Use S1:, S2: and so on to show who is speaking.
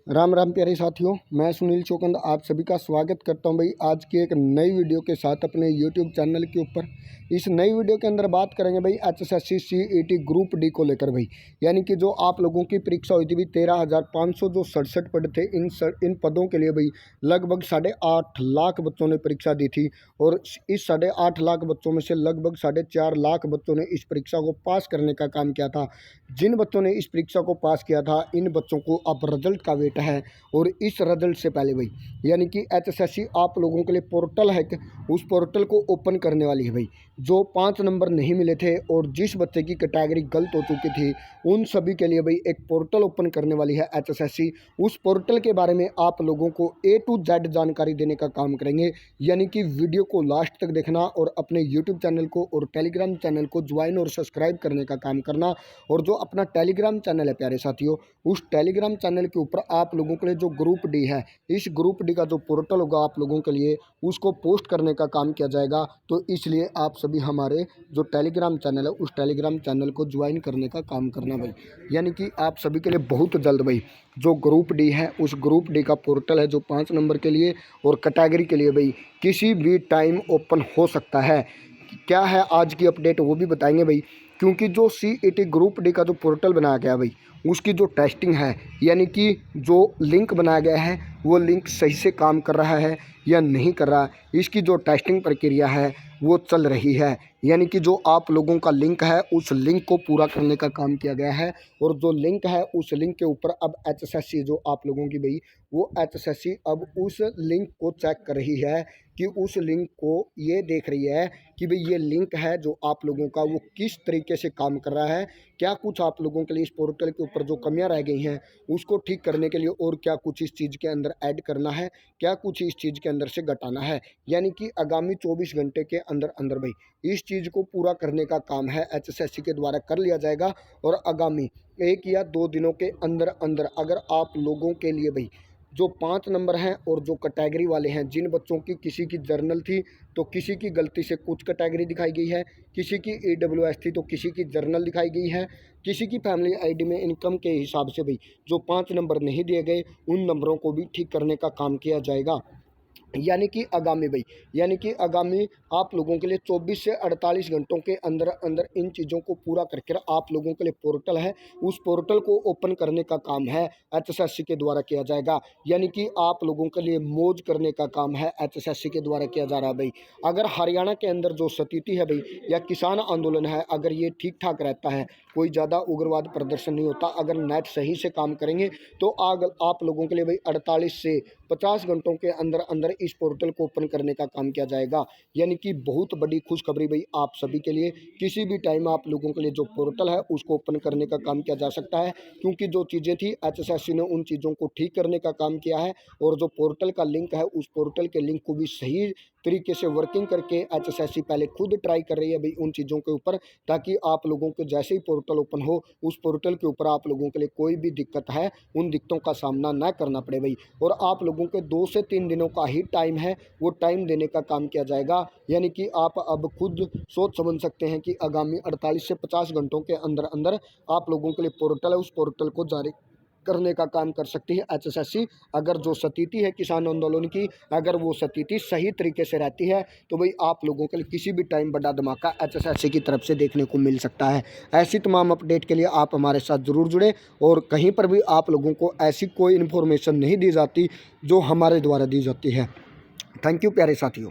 S1: राम राम प्यारे साथियों, मैं सुनील चौकंद आप सभी का स्वागत करता हूं भाई आज की एक नई वीडियो के साथ अपने YouTube चैनल के ऊपर। इस नई वीडियो के अंदर बात करेंगे भाई HSSC CET ग्रुप डी को लेकर भाई, यानी कि जो आप लोगों की परीक्षा हुई थी भाई 13,500 जो 67 पद थे, इन पदों के लिए भाई लगभग 8.5 लाख बच्चों ने परीक्षा दी थी। और इस 8.5 लाख बच्चों में से लगभग 4.5 लाख बच्चों ने इस परीक्षा को पास करने का काम किया था। जिन बच्चों ने इस परीक्षा को पास किया था, इन बच्चों को अब रिजल्ट का वेट है। और इस रिजल्ट से पहले भाई, यानी कि HSSC आप लोगों के लिए पोर्टल है, उस पोर्टल को ओपन करने वाली है भाई। जो 5 नंबर नहीं मिले थे और जिस बच्चे की कैटेगरी गलत हो चुकी थी, उन सभी के लिए भाई एक पोर्टल ओपन करने वाली है HSSC। उस पोर्टल के बारे में आप लोगों को A to Z जानकारी देने का काम करेंगे, यानी कि वीडियो को लास्ट तक देखना और अपने YouTube चैनल को और टेलीग्राम चैनल को ज्वाइन और सब्सक्राइब करने का काम करना। और जो अपना टेलीग्राम चैनल है प्यारे साथियों, उस टेलीग्राम चैनल के ऊपर आप लोगों के लिए जो ग्रुप डी है, इस ग्रुप डी का जो पोर्टल होगा आप लोगों के लिए, उसको पोस्ट करने का काम किया जाएगा। तो इसलिए आप सभी हमारे जो टेलीग्राम चैनल है, उस टेलीग्राम चैनल को ज्वाइन करने का काम करना भाई, यानी कि आप सभी के लिए बहुत जल्द भाई जो ग्रुप डी है, उस ग्रुप डी का पोर्टल है जो 5 नंबर के लिए और कैटेगरी के लिए भाई किसी भी टाइम ओपन हो सकता है। क्या है आज की अपडेट वो भी बताएंगे भाई, क्योंकि जो CET ग्रुप डी का जो पोर्टल बनाया गया भाई, उसकी जो टेस्टिंग है, यानी कि जो लिंक बनाया गया है, वो लिंक सही से काम कर रहा है या नहीं कर रहा, इसकी जो टेस्टिंग प्रक्रिया है वो चल रही है। यानी कि जो आप लोगों का लिंक है, उस लिंक को पूरा करने का काम किया गया है। और जो लिंक है, उस लिंक के ऊपर अब HSSC जो आप लोगों की भाई, वो HSSC अब उस लिंक को चेक कर रही है कि उस लिंक को ये देख रही है कि भाई ये लिंक है जो आप लोगों का, वो किस तरीके से काम कर रहा है। क्या कुछ आप लोगों के लिए इस पोर्टल के ऊपर जो कमियां रह गई हैं, उसको ठीक करने के लिए और क्या कुछ इस चीज़ के अंदर ऐड करना है, क्या कुछ इस चीज़ के अंदर से घटाना है। यानी कि आगामी 24 घंटे के अंदर अंदर भाई इस चीज़ को पूरा करने का काम है HSSC के द्वारा कर लिया जाएगा। और आगामी 1 या 2 दिनों के अंदर अंदर अगर आप लोगों के लिए भाई जो 5 नंबर हैं और जो कैटेगरी वाले हैं, जिन बच्चों की किसी की जर्नल थी तो किसी की गलती से कुछ कैटेगरी दिखाई गई है, किसी की EWS थी तो किसी की जर्नल दिखाई गई है, किसी की फैमिली ID में इनकम के हिसाब से भाई जो 5 नंबर नहीं दिए गए, उन नंबरों को भी ठीक करने का काम किया जाएगा। यानी कि आगामी आप लोगों के लिए 24 से 48 घंटों के अंदर अंदर इन चीज़ों को पूरा करके आप लोगों के लिए पोर्टल है, उस पोर्टल को ओपन करने का काम है HSSC के द्वारा किया जाएगा। यानी कि आप लोगों के लिए मौज करने का काम है HSSC के द्वारा किया जा रहा है भाई। अगर हरियाणा के अंदर जो स्थिति है भाई, या किसान आंदोलन है, अगर ये ठीक ठाक रहता है, कोई ज़्यादा उग्रवाद प्रदर्शन नहीं होता, अगर नेट सही से काम करेंगे, तो आप लोगों के लिए भाई 48 से 50 घंटों के अंदर अंदर इस पोर्टल को ओपन करने का काम किया जाएगा। यानी कि बहुत बड़ी खुशखबरी भाई आप सभी के लिए, किसी भी टाइम आप लोगों के लिए जो पोर्टल है उसको ओपन करने का काम किया जा सकता है। क्योंकि जो चीज़ें थी HSSC ने उन चीज़ों को ठीक करने का काम किया है। और जो पोर्टल का लिंक है, उस पोर्टल के लिंक को भी सही तरीके से वर्किंग करके HSSC पहले खुद ट्राई कर रही है भाई उन चीज़ों के ऊपर, ताकि आप लोगों के जैसे ही पोर्टल ओपन हो, उस पोर्टल के ऊपर आप लोगों के लिए कोई भी दिक्कत है, उन दिक्कतों का सामना न करना पड़े भाई। और आप लोगों के 2 से 3 दिनों का ही टाइम है, वो टाइम देने का काम किया जाएगा। यानी कि आप अब खुद सोच समझ सकते हैं कि आगामी 48 से 50 घंटों के अंदर अंदर आप लोगों के लिए पोर्टल है, उस पोर्टल को जारी करने का काम कर सकती है HSSC। अगर जो स्थिति है किसान आंदोलन की, अगर वो स्थिति सही तरीके से रहती है, तो भाई आप लोगों के लिए किसी भी टाइम बड़ा धमाका HSSC की तरफ से देखने को मिल सकता है। ऐसी तमाम अपडेट के लिए आप हमारे साथ ज़रूर जुड़े, और कहीं पर भी आप लोगों को ऐसी कोई इन्फॉर्मेशन नहीं दी जाती जो हमारे द्वारा दी जाती है। थैंक यू प्यारे साथियों।